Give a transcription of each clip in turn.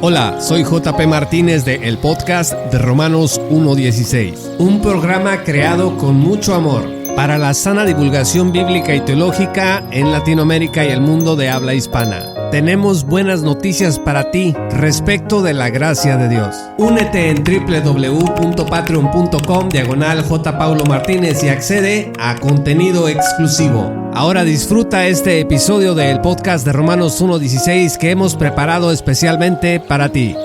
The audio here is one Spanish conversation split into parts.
Hola, soy JP Martínez de el podcast de Romanos 1:16, un programa creado con mucho amor para la sana divulgación bíblica y teológica en Latinoamérica y el mundo de habla hispana. Tenemos buenas noticias para ti respecto de la gracia de Dios. Únete en www.patreon.com/JPauloMartínez y accede a contenido exclusivo. Ahora disfruta este episodio del podcast de Romanos 1:16 que hemos preparado especialmente para ti.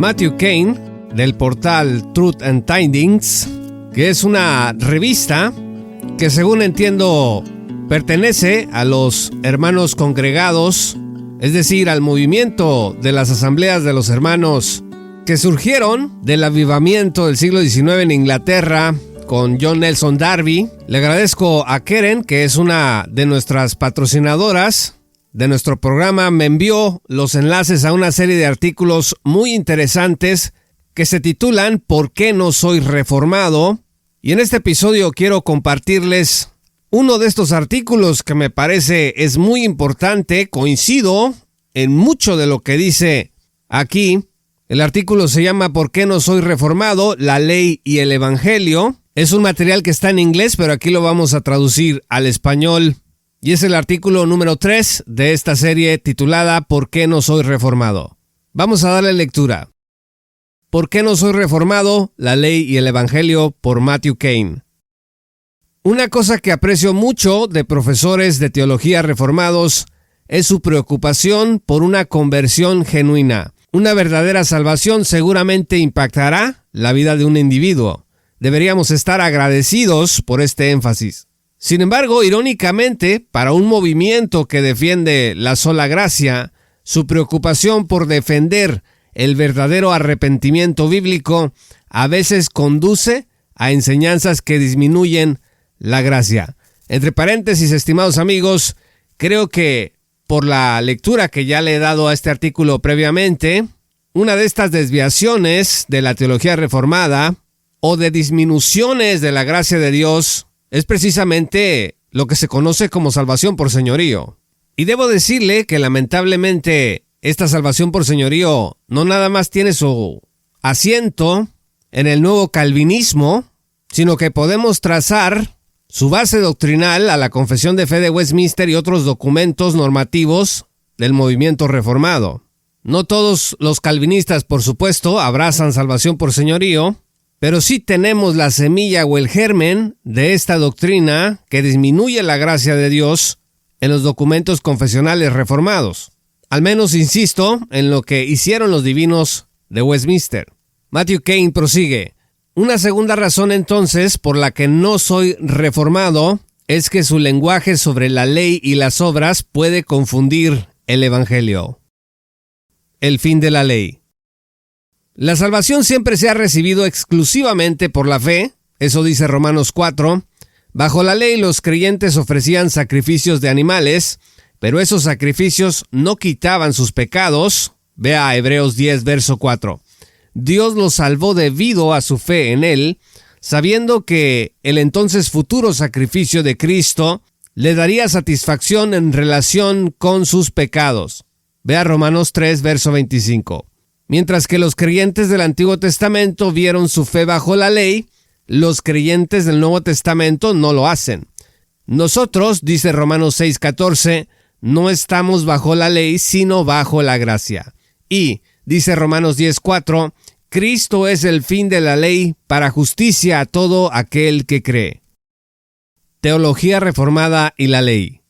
Matthew Kane, del portal Truth and Tidings, que es una revista que, según entiendo, pertenece a los hermanos congregados, es decir, al movimiento de las asambleas de los hermanos que surgieron del avivamiento del siglo XIX en Inglaterra con John Nelson Darby. Le agradezco a Karen, que es una de nuestras patrocinadoras de nuestro programa. Me envió los enlaces a una serie de artículos muy interesantes que se titulan ¿Por qué no soy reformado? Y en este episodio quiero compartirles uno de estos artículos que me parece es muy importante. Coincido en mucho de lo que dice aquí. El artículo se llama ¿Por qué no soy reformado? La ley y el evangelio. Es un material que está en inglés, pero aquí lo vamos a traducir al español. Y es el artículo número 3 de esta serie titulada ¿Por qué no soy reformado? Vamos a darle lectura. ¿Por qué no soy reformado? La ley y el evangelio, por Matthew Kane. Una cosa que aprecio mucho de profesores de teología reformados es su preocupación por una conversión genuina. Una verdadera salvación seguramente impactará la vida de un individuo. Deberíamos estar agradecidos por este énfasis. Sin embargo, irónicamente, para un movimiento que defiende la sola gracia, su preocupación por defender el verdadero arrepentimiento bíblico a veces conduce a enseñanzas que disminuyen la gracia. Entre paréntesis, estimados amigos, creo que por la lectura que ya le he dado a este artículo previamente, una de estas desviaciones de la teología reformada o de disminuciones de la gracia de Dios es precisamente lo que se conoce como salvación por señorío. Y debo decirle que lamentablemente esta salvación por señorío no nada más tiene su asiento en el nuevo calvinismo, sino que podemos trazar su base doctrinal a la Confesión de Fe de Westminster y otros documentos normativos del movimiento reformado. No todos los calvinistas, por supuesto, abrazan salvación por señorío, pero sí tenemos la semilla o el germen de esta doctrina que disminuye la gracia de Dios en los documentos confesionales reformados. Al menos insisto en lo que hicieron los divinos de Westminster. Matthew Kane prosigue. Una segunda razón entonces por la que no soy reformado es que su lenguaje sobre la ley y las obras puede confundir el evangelio. El fin de la ley. La salvación siempre se ha recibido exclusivamente por la fe, eso dice Romanos 4. Bajo la ley los creyentes ofrecían sacrificios de animales, pero esos sacrificios no quitaban sus pecados. Vea a Hebreos 10, verso 4. Dios los salvó debido a su fe en Él, sabiendo que el entonces futuro sacrificio de Cristo le daría satisfacción en relación con sus pecados. Vea Romanos 3, verso 25. Mientras que los creyentes del Antiguo Testamento vieron su fe bajo la ley, los creyentes del Nuevo Testamento no lo hacen. Nosotros, dice Romanos 6:14, no estamos bajo la ley, sino bajo la gracia. Y, dice Romanos 10:4, Cristo es el fin de la ley para justicia a todo aquel que cree. Teología reformada y la ley.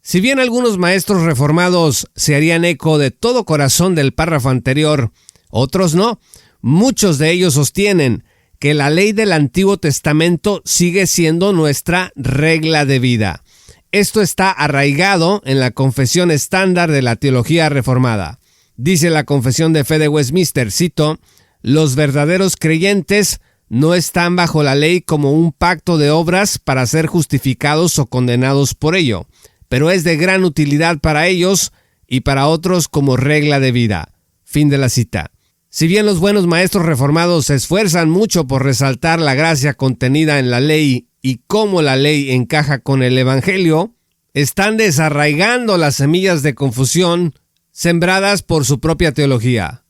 Si bien algunos maestros reformados se harían eco de todo corazón del párrafo anterior, otros no. Muchos de ellos sostienen que la ley del Antiguo Testamento sigue siendo nuestra regla de vida. Esto está arraigado en la confesión estándar de la teología reformada. Dice la Confesión de Fe de Westminster, cito, los verdaderos creyentes no están bajo la ley como un pacto de obras para ser justificados o condenados por ello, pero es de gran utilidad para ellos y para otros como regla de vida. Fin de la cita. Si bien los buenos maestros reformados se esfuerzan mucho por resaltar la gracia contenida en la ley y cómo la ley encaja con el Evangelio, están desarraigando las semillas de confusión sembradas por su propia teología.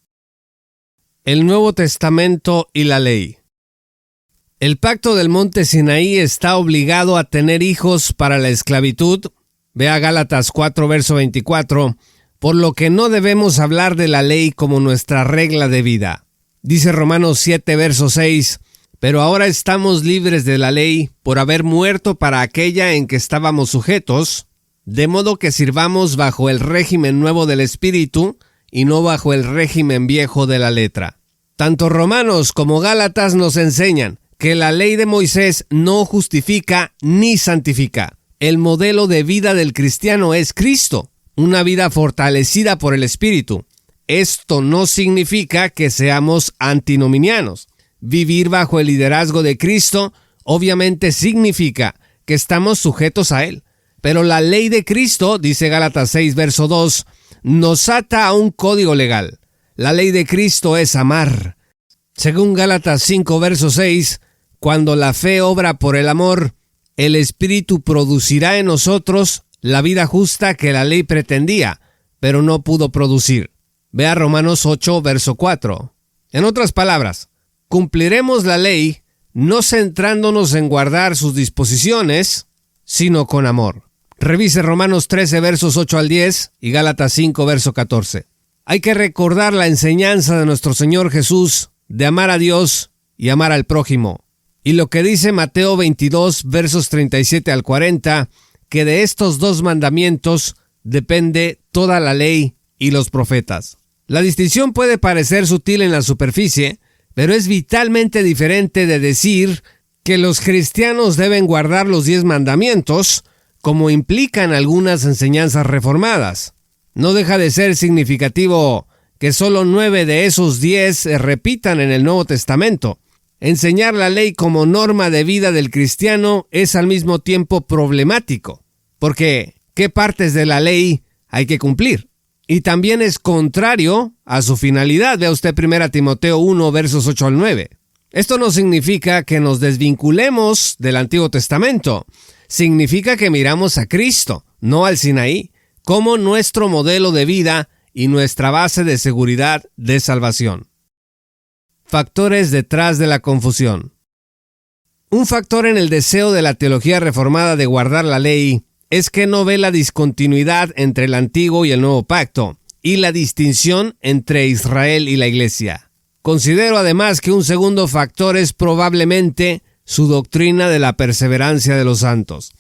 El Nuevo Testamento y la ley. El pacto del monte Sinaí está obligado a tener hijos para la esclavitud. Vea Gálatas 4, verso 24. Por lo que no debemos hablar de la ley como nuestra regla de vida. Dice Romanos 7, verso 6. Pero ahora estamos libres de la ley por haber muerto para aquella en que estábamos sujetos, de modo que sirvamos bajo el régimen nuevo del Espíritu y no bajo el régimen viejo de la letra. Tanto Romanos como Gálatas nos enseñan que la ley de Moisés no justifica ni santifica. El modelo de vida del cristiano es Cristo, una vida fortalecida por el Espíritu. Esto no significa que seamos antinominianos. Vivir bajo el liderazgo de Cristo obviamente significa que estamos sujetos a Él. Pero la ley de Cristo, dice Gálatas 6, verso 2, nos ata a un código legal. La ley de Cristo es amar. Según Gálatas 5, verso 6, cuando la fe obra por el amor, el Espíritu producirá en nosotros la vida justa que la ley pretendía, pero no pudo producir. Vea Romanos 8, verso 4. En otras palabras, cumpliremos la ley no centrándonos en guardar sus disposiciones, sino con amor. Revise Romanos 13, versos 8 al 10 y Gálatas 5, verso 14. Hay que recordar la enseñanza de nuestro Señor Jesús de amar a Dios y amar al prójimo. Y lo que dice Mateo 22, versos 37 al 40, que de estos dos mandamientos depende toda la ley y los profetas. La distinción puede parecer sutil en la superficie, pero es vitalmente diferente de decir que los cristianos deben guardar los 10 mandamientos, como implican algunas enseñanzas reformadas. No deja de ser significativo que solo 9 de esos 10 se repitan en el Nuevo Testamento. Enseñar la ley como norma de vida del cristiano es al mismo tiempo problemático, porque ¿qué partes de la ley hay que cumplir? Y también es contrario a su finalidad. Vea usted 1 Timoteo 1, versos 8 al 9. Esto no significa que nos desvinculemos del Antiguo Testamento. Significa que miramos a Cristo, no al Sinaí, como nuestro modelo de vida y nuestra base de seguridad de salvación. Factores detrás de la confusión. Un factor en el deseo de la teología reformada de guardar la ley es que no ve la discontinuidad entre el Antiguo y el Nuevo Pacto y la distinción entre Israel y la Iglesia. Considero además que un segundo factor es probablemente su doctrina de la perseverancia de los santos.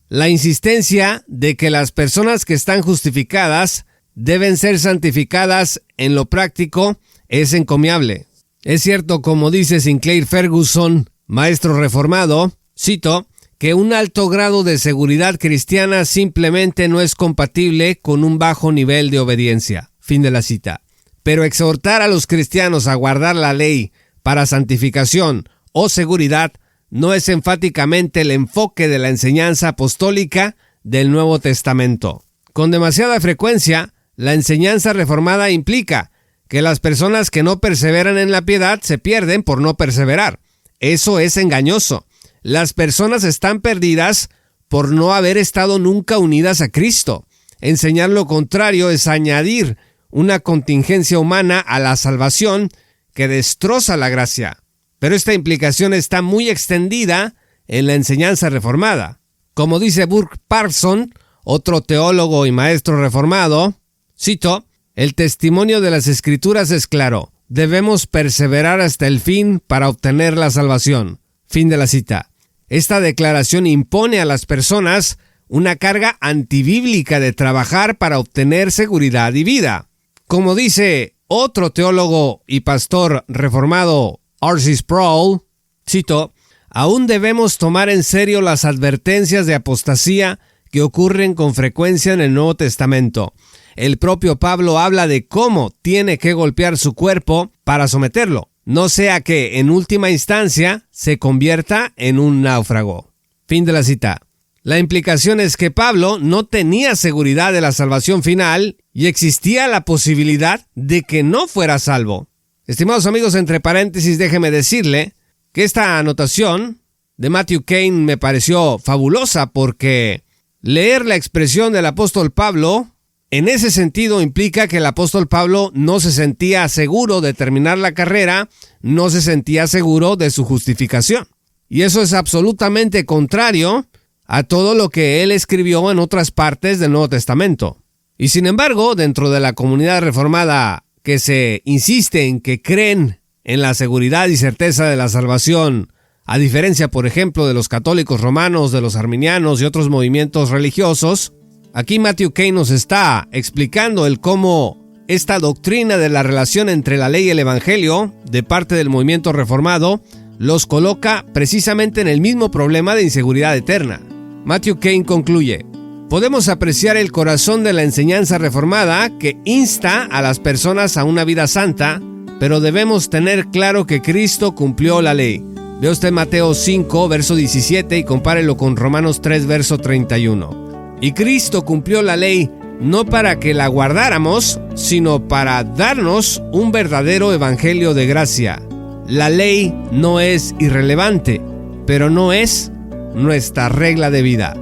La insistencia de que las personas que están justificadas deben ser santificadas en lo práctico es encomiable. Es cierto, como dice Sinclair Ferguson, maestro reformado, cito, que un alto grado de seguridad cristiana simplemente no es compatible con un bajo nivel de obediencia. Fin de la cita. Pero exhortar a los cristianos a guardar la ley para santificación o seguridad no es enfáticamente el enfoque de la enseñanza apostólica del Nuevo Testamento. Con demasiada frecuencia, la enseñanza reformada implica que las personas que no perseveran en la piedad se pierden por no perseverar. Eso es engañoso. Las personas están perdidas por no haber estado nunca unidas a Cristo. Enseñar lo contrario es añadir una contingencia humana a la salvación que destroza la gracia. Pero esta implicación está muy extendida en la enseñanza reformada. Como dice Burke Parson, otro teólogo y maestro reformado, cito, el testimonio de las Escrituras es claro. Debemos perseverar hasta el fin para obtener la salvación. Fin de la cita. Esta declaración impone a las personas una carga antibíblica de trabajar para obtener seguridad y vida. Como dice otro teólogo y pastor reformado, R.C. Sproul, cito, aún debemos tomar en serio las advertencias de apostasía que ocurren con frecuencia en el Nuevo Testamento. El propio Pablo habla de cómo tiene que golpear su cuerpo para someterlo, no sea que en última instancia se convierta en un náufrago. Fin de la cita. La implicación es que Pablo no tenía seguridad de la salvación final y existía la posibilidad de que no fuera salvo. Estimados amigos, entre paréntesis, déjeme decirle que esta anotación de Matthew Kane me pareció fabulosa porque leer la expresión del apóstol Pablo en ese sentido implica que el apóstol Pablo no se sentía seguro de terminar la carrera, no se sentía seguro de su justificación. Y eso es absolutamente contrario a todo lo que él escribió en otras partes del Nuevo Testamento. Y sin embargo, dentro de la comunidad reformada que se insiste en que creen en la seguridad y certeza de la salvación, a diferencia, por ejemplo, de los católicos romanos, de los arminianos y otros movimientos religiosos, aquí Matthew Kane nos está explicando el cómo esta doctrina de la relación entre la ley y el evangelio, de parte del movimiento reformado, los coloca precisamente en el mismo problema de inseguridad eterna. Matthew Kane concluye: podemos apreciar el corazón de la enseñanza reformada que insta a las personas a una vida santa, pero debemos tener claro que Cristo cumplió la ley. Vea usted Mateo 5, verso 17 y compárelo con Romanos 3, verso 31. Y Cristo cumplió la ley no para que la guardáramos, sino para darnos un verdadero evangelio de gracia. La ley no es irrelevante, pero no es nuestra regla de vida.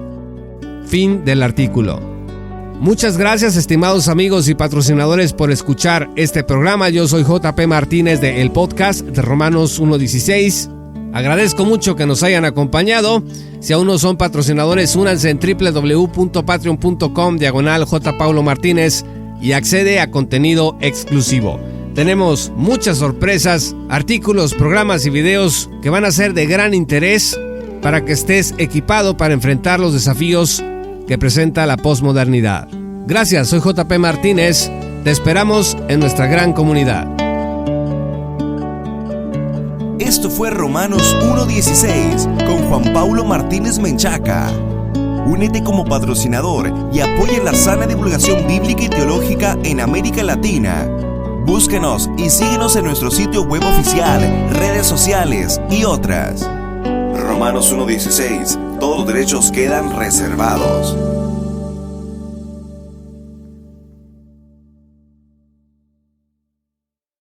Fin del artículo. Muchas gracias, estimados amigos y patrocinadores, por escuchar este programa. Yo soy JP Martínez de el podcast de Romanos 1:16. Agradezco mucho que nos hayan acompañado. Si aún no son patrocinadores, únanse en www.patreon.com/JPauloMartínez y accede a contenido exclusivo. Tenemos muchas sorpresas, artículos, programas y videos que van a ser de gran interés para que estés equipado para enfrentar los desafíos que presenta la posmodernidad. Gracias, soy JP Martínez. Te esperamos en nuestra gran comunidad. Esto fue Romanos 1:16 con Juan Paulo Martínez Menchaca. Únete como patrocinador y apoya la sana divulgación bíblica y teológica en América Latina. Búsquenos y síguenos en nuestro sitio web oficial, redes sociales y otras. Romanos 1:16. Todos los derechos quedan reservados.